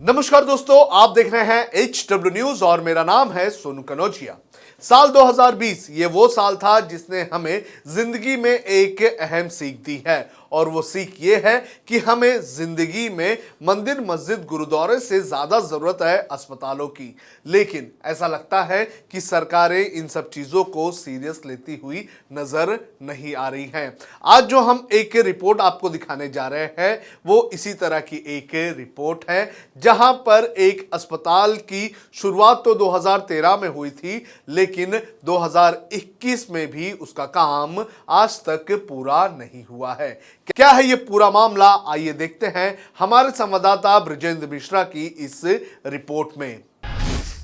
नमस्कार दोस्तों, आप देख रहे हैं HW न्यूज और मेरा नाम है सोनू कनौजिया। साल 2020 ये वो साल था जिसने हमें जिंदगी में एक अहम सीख दी है और वो सीख ये है कि हमें जिंदगी में मंदिर, मस्जिद, गुरुद्वारे से ज्यादा जरूरत है अस्पतालों की। लेकिन ऐसा लगता है कि सरकारें इन सब चीजों को सीरियस लेती हुई नजर नहीं आ रही हैं। आज जो हम एक रिपोर्ट आपको दिखाने जा रहे हैं वो इसी तरह की एक रिपोर्ट है, जहां पर एक अस्पताल की शुरुआत तो 2013 में हुई थी, लेकिन 2021 में भी उसका काम आज तक पूरा नहीं हुआ है। क्या है ये पूरा मामला, आइए देखते हैं हमारे संवाददाता ब्रिजेंद्र मिश्रा की इस रिपोर्ट में।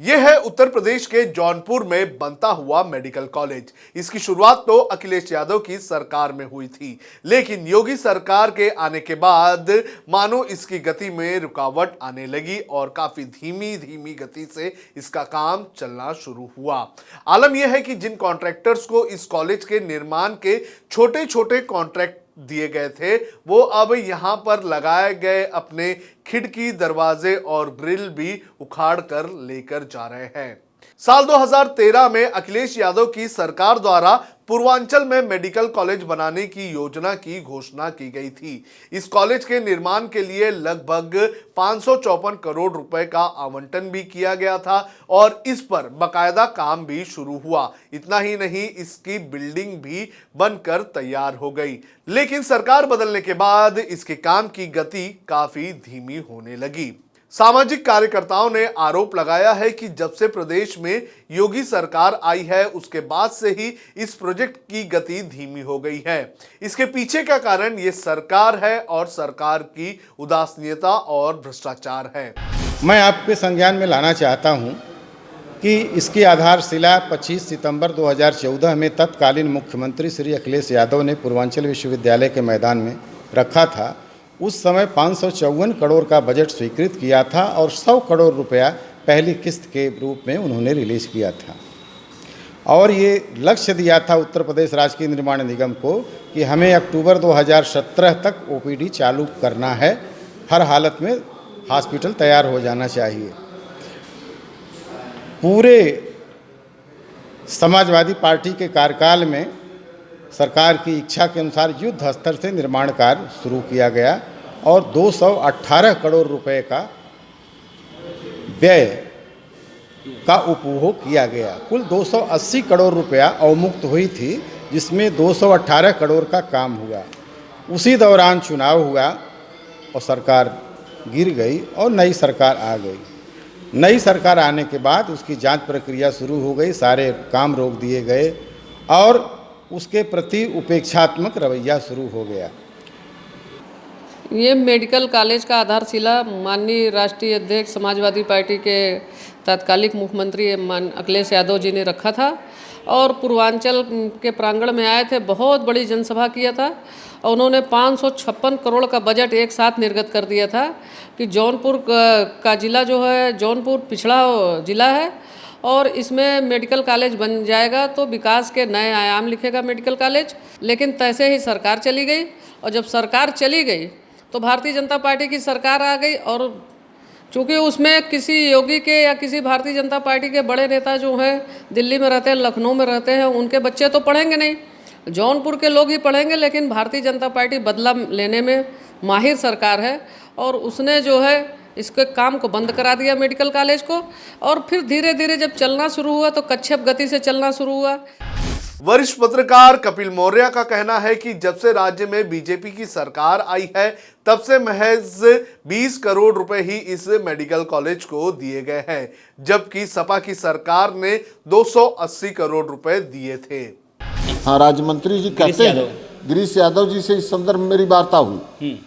यह है उत्तर प्रदेश के जौनपुर में बनता हुआ मेडिकल कॉलेज। इसकी शुरुआत तो अखिलेश यादव की सरकार में हुई थी, लेकिन योगी सरकार के आने के बाद मानो इसकी गति में रुकावट आने लगी और काफी धीमी धीमी गति से इसका काम चलना शुरू हुआ। आलम यह है कि जिन कॉन्ट्रैक्टर्स को इस कॉलेज के निर्माण के छोटे छोटे कॉन्ट्रैक्ट दिए गए थे, वो अब यहां पर लगाए गए अपने खिड़की, दरवाजे और ग्रिल भी उखाड़ कर लेकर जा रहे हैं। साल 2013 में अखिलेश यादव की सरकार द्वारा पूर्वांचल में मेडिकल कॉलेज बनाने की योजना की घोषणा की गई थी। इस कॉलेज के निर्माण के लिए लगभग 554 करोड़ रुपए का आवंटन भी किया गया था और इस पर बकायदा काम भी शुरू हुआ। इतना ही नहीं, इसकी बिल्डिंग भी बनकर तैयार हो गई, लेकिन सरकार बदलने के बाद इसके काम की गति काफी धीमी होने लगी। सामाजिक कार्यकर्ताओं ने आरोप लगाया है कि जब से प्रदेश में योगी सरकार आई है उसके बाद से ही इस प्रोजेक्ट की गति धीमी हो गई है। इसके पीछे का कारण ये सरकार है और सरकार की उदासीनता और भ्रष्टाचार है। मैं आपके संज्ञान में लाना चाहता हूं कि इसकी आधारशिला 25 सितंबर 2014 में तत्कालीन मुख्यमंत्री श्री अखिलेश यादव ने पूर्वांचल विश्वविद्यालय के मैदान में रखा था। उस समय 554 करोड़ का बजट स्वीकृत किया था और 100 करोड़ रुपया पहली किस्त के रूप में उन्होंने रिलीज किया था और ये लक्ष्य दिया था उत्तर प्रदेश राजकीय निर्माण निगम को कि हमें अक्टूबर 2017 तक ओपीडी चालू करना है, हर हालत में हॉस्पिटल तैयार हो जाना चाहिए। पूरे समाजवादी पार्टी के कार्यकाल में सरकार की इच्छा के अनुसार युद्ध स्तर से निर्माण कार्य शुरू किया गया और 218 करोड़ रुपए का व्यय का उपभोग किया गया। कुल 280 करोड़ रुपया अवमुक्त हुई थी, जिसमें 218 करोड़ का काम हुआ। उसी दौरान चुनाव हुआ और सरकार गिर गई और नई सरकार आ गई। नई सरकार आने के बाद उसकी जांच प्रक्रिया शुरू हो गई, सारे काम रोक दिए गए और उसके प्रति उपेक्षात्मक रवैया शुरू हो गया। ये मेडिकल कॉलेज का आधारशिला माननीय राष्ट्रीय अध्यक्ष समाजवादी पार्टी के तत्कालिक मुख्यमंत्री अखिलेश यादव जी ने रखा था और पूर्वांचल के प्रांगण में आए थे, बहुत बड़ी जनसभा किया था और उन्होंने 556 करोड़ का बजट एक साथ निर्गत कर दिया था कि जौनपुर का ज़िला जो है, जौनपुर पिछड़ा ज़िला है और इसमें मेडिकल कॉलेज बन जाएगा तो विकास के नए आयाम लिखेगा मेडिकल कॉलेज। लेकिन तैसे ही सरकार चली गई और जब सरकार चली गई तो भारतीय जनता पार्टी की सरकार आ गई और चूँकि उसमें किसी योगी के या किसी भारतीय जनता पार्टी के बड़े नेता जो हैं दिल्ली में रहते हैं, लखनऊ में रहते हैं, उनके बच्चे तो पढ़ेंगे नहीं, जौनपुर के लोग ही पढ़ेंगे। लेकिन भारतीय जनता पार्टी बदला लेने में माहिर सरकार है और उसने जो है इसके काम को बंद करा दिया मेडिकल कॉलेज को और फिर धीरे धीरे जब चलना शुरू हुआ तो कच्छप गति से चलना शुरू हुआ। वरिष्ठ पत्रकार कपिल मौर्य का कहना है कि जब से राज्य में बीजेपी की सरकार आई है तब से महज 20 करोड़ रुपए ही इस मेडिकल कॉलेज को दिए गए हैं, जबकि सपा की सरकार ने 280 करोड़ रुपए दिए थे। हाँ, राज्य जी कहते हैं, गिरीश यादव जी से इस संदर्भ में मेरी वार्ता हुई।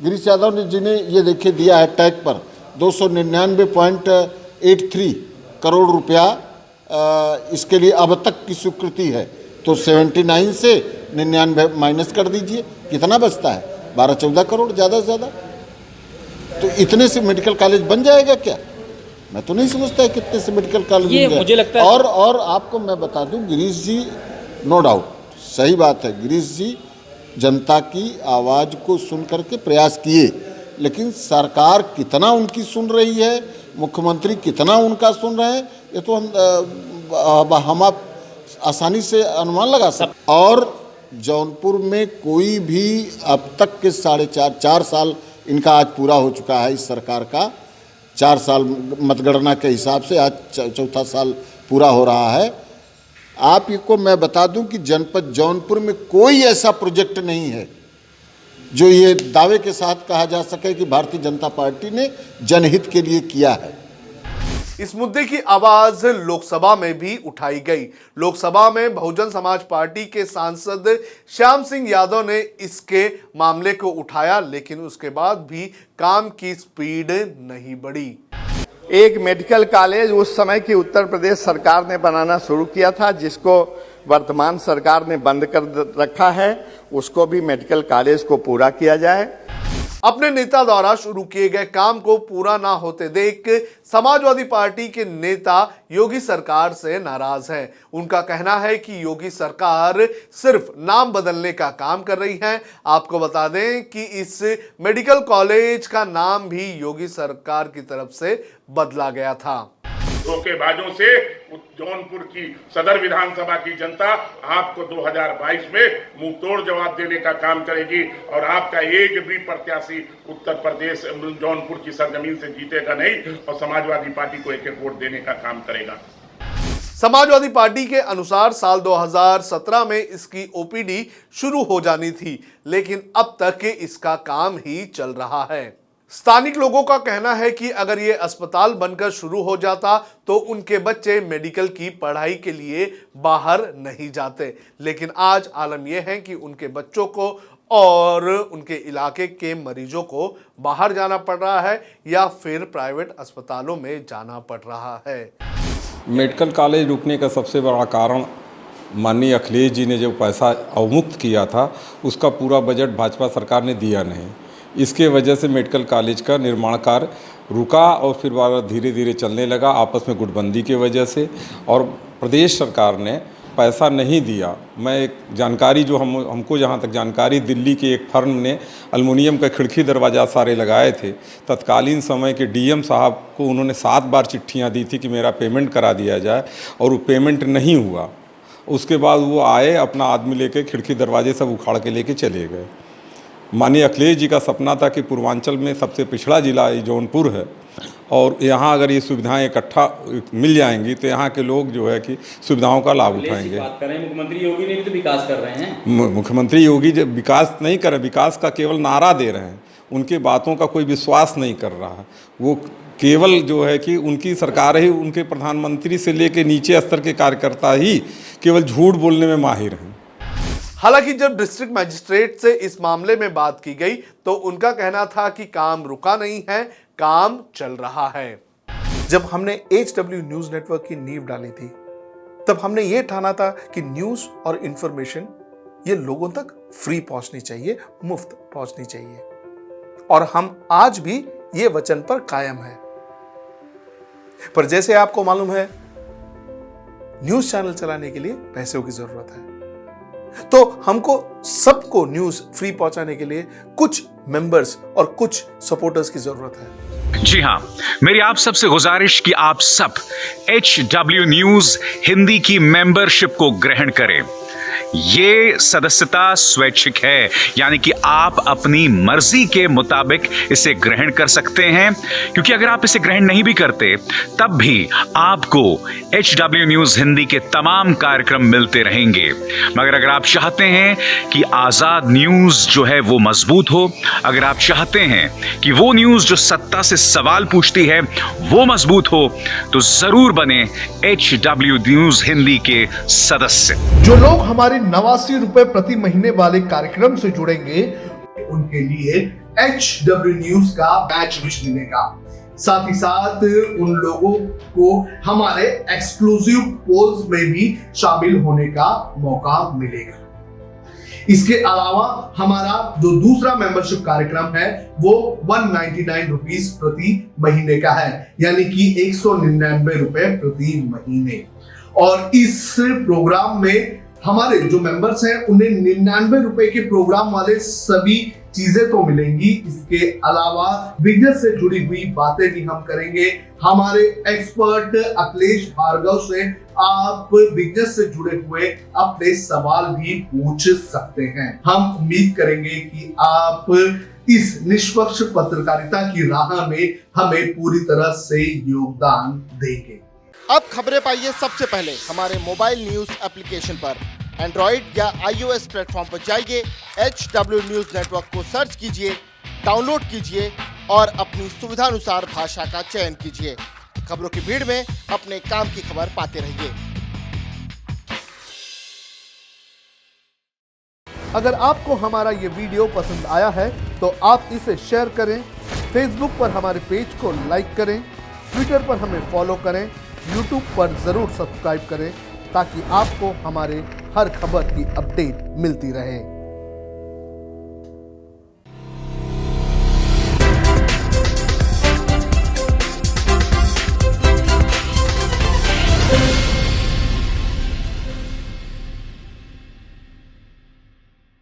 गिरीश यादव ने जिन्हें ये देखिए दिया है टैग पर 299.83 करोड़ रुपया इसके लिए अब तक की स्वीकृति है, तो 79 से 99 माइनस कर दीजिए, कितना बचता है? 12-14 करोड़ ज़्यादा से ज़्यादा। तो इतने से मेडिकल कॉलेज बन जाएगा क्या? मैं तो नहीं समझता है कितने से मेडिकल कॉलेज ये मुझे लगता है। और आपको मैं बता दूं, गिरीश जी नो डाउट सही बात है, गिरीश जी जनता की आवाज़ को सुन करके प्रयास किए, लेकिन सरकार कितना उनकी सुन रही है मुख्यमंत्री कितना उनका सुन रहे हैं ये तो हम आप आसानी से अनुमान लगा सकते। और जौनपुर में कोई भी अब तक के 4.5 साल इनका आज पूरा हो चुका है, इस सरकार का 4 साल मतगणना के हिसाब से आज चौथा साल पूरा हो रहा है। आपको मैं बता दूं कि जनपद जौनपुर में कोई ऐसा प्रोजेक्ट नहीं है जो ये दावे के साथ कहा जा सके कि भारतीय जनता पार्टी ने जनहित के लिए किया है। इस मुद्दे की आवाज लोकसभा में भी उठाई गई। लोकसभा में बहुजन समाज पार्टी के सांसद श्याम सिंह यादव ने इसके मामले को उठाया, लेकिन उसके बाद भी काम की स्पीड नहीं बढ़ी। एक मेडिकल कॉलेज उस समय की उत्तर प्रदेश सरकार ने बनाना शुरू किया था, जिसको वर्तमान सरकार ने बंद कर रखा है। उसको भी मेडिकल कॉलेज को पूरा किया जाए। अपने नेता द्वारा शुरू किए गए काम को पूरा ना होते देख समाजवादी पार्टी के नेता योगी सरकार से नाराज हैं। उनका कहना है कि योगी सरकार सिर्फ नाम बदलने का काम कर रही है। आपको बता दें कि इस मेडिकल कॉलेज का नाम भी योगी सरकार की तरफ से बदला गया था। धोखेबाजों से जौनपुर की सदर विधानसभा की जनता आपको 2022 में मुंह तोड़ जवाब देने का काम करेगी और आपका एक भी प्रत्याशी उत्तर प्रदेश जौनपुर की सरजमीन से जीतेगा नहीं और समाजवादी पार्टी को एक वोट देने का काम करेगा। समाजवादी पार्टी के अनुसार साल 2017 में इसकी ओपीडी शुरू हो जानी थी, लेकिन अब तक इसका काम ही चल रहा है। स्थानिक लोगों का कहना है कि अगर ये अस्पताल बनकर शुरू हो जाता तो उनके बच्चे मेडिकल की पढ़ाई के लिए बाहर नहीं जाते, लेकिन आज आलम यह है कि उनके बच्चों को और उनके इलाके के मरीजों को बाहर जाना पड़ रहा है या फिर प्राइवेट अस्पतालों में जाना पड़ रहा है। मेडिकल कॉलेज रुकने का सबसे बड़ा कारण माननीय अखिलेश जी ने जो पैसा अवमुक्त किया था उसका पूरा बजट भाजपा सरकार ने दिया नहीं। इसके वजह से मेडिकल कॉलेज का निर्माण कार्य रुका और फिर धीरे धीरे चलने लगा आपस में गुटबंदी की वजह से, और प्रदेश सरकार ने पैसा नहीं दिया। मैं एक जानकारी जो हमको जहाँ तक जानकारी, दिल्ली के एक फर्म ने एल्युमिनियम का खिड़की दरवाज़ा सारे लगाए थे। तत्कालीन समय के डीएम साहब को उन्होंने 7 बार चिट्ठियाँ दी थी कि मेरा पेमेंट करा दिया जाए, और वो पेमेंट नहीं हुआ। उसके बाद वो आए, अपना आदमी लेके खिड़की दरवाजे सब उखाड़ के लेके चले गए। माननीय अखिलेश जी का सपना था कि पूर्वांचल में सबसे पिछड़ा जिला जौनपुर है और यहाँ अगर ये सुविधाएं इकट्ठा मिल जाएंगी तो यहाँ के लोग जो है कि सुविधाओं का लाभ उठाएंगे। बात करें, मुख्यमंत्री योगी ने भी तो विकास कर रहे हैं। मुख्यमंत्री योगी जब विकास नहीं कर रहे, विकास का केवल नारा दे रहे हैं, उनके बातों का कोई विश्वास नहीं कर रहा है। वो केवल जो है कि उनकी सरकार ही, उनके प्रधानमंत्री से लेकर नीचे स्तर के कार्यकर्ता ही केवल झूठ बोलने में माहिर हैं। हालांकि जब डिस्ट्रिक्ट मजिस्ट्रेट से इस मामले में बात की गई तो उनका कहना था कि काम रुका नहीं है, काम चल रहा है। जब हमने HW न्यूज नेटवर्क की नींव डाली थी तब हमने ये ठाना था कि न्यूज और इंफॉर्मेशन ये लोगों तक फ्री पहुंचनी चाहिए, मुफ्त पहुंचनी चाहिए, और हम आज भी ये वचन पर कायम हैं। पर जैसे आपको मालूम है, न्यूज चैनल चलाने के लिए पैसों की जरूरत है, तो हमको सबको न्यूज फ्री पहुंचाने के लिए कुछ मेंबर्स और कुछ सपोर्टर्स की जरूरत है। जी हां, मेरी आप सबसे गुजारिश कि आप सब HW न्यूज हिंदी की मेंबरशिप को ग्रहण करें। ये सदस्यता स्वैच्छिक है, यानी कि आप अपनी मर्जी के मुताबिक इसे ग्रहण कर सकते हैं, क्योंकि अगर आप इसे ग्रहण नहीं भी करते तब भी आपको HW न्यूज हिंदी के तमाम कार्यक्रम मिलते रहेंगे। मगर अगर आप चाहते हैं कि आज़ाद न्यूज जो है वो मजबूत हो, अगर आप चाहते हैं कि वो न्यूज जो सत्ता से सवाल पूछती है वो मजबूत हो, तो जरूर बने HW न्यूज हिंदी के सदस्य। जो लोग हमारे 89 रुपए प्रति महीने वाले कार्यक्रम से जुड़ेंगे उनके लिए HW न्यूज का बैच विश मिलेगा। साथ ही साथ उन लोगों को हमारे एक्सक्लूसिव पोल्स में भी शामिल होने का मौका मिलेगा। इसके अलावा हमारा जो दूसरा मेंबरशिप कार्यक्रम है वो 199 रुपीस प्रति महीने का है, यानी कि 199 रुपए प्रति महीने। और इस प्रोग्राम में हमारे जो मेंबर्स हैं उन्हें 99 रुपए के प्रोग्राम वाले सभी चीजें तो मिलेंगी। इसके अलावा बिजनेस से जुड़ी हुई बातें भी हम करेंगे। हमारे एक्सपर्ट अखिलेश भार्गव से आप बिजनेस से जुड़े हुए अपने सवाल भी पूछ सकते हैं। हम उम्मीद करेंगे कि आप इस निष्पक्ष पत्रकारिता की राह में हमें पूरी तरह से योगदान देंगे। अब खबरें पाइए सबसे पहले हमारे मोबाइल न्यूज एप्लीकेशन पर। एंड्रॉइड या iOS प्लेटफॉर्म पर जाइए, HW न्यूज नेटवर्क को सर्च कीजिए, डाउनलोड कीजिए और अपनी सुविधानुसार भाषा का चयन कीजिए। खबरों की भीड़ में अपने काम की खबर पाते रहिए। अगर आपको हमारा ये वीडियो पसंद आया है तो आप इसे शेयर करें, फेसबुक पर हमारे पेज को लाइक करें, ट्विटर पर हमें फॉलो करें, यूट्यूब पर जरूर सब्सक्राइब करें ताकि आपको हमारे हर खबर की अपडेट मिलती रहे।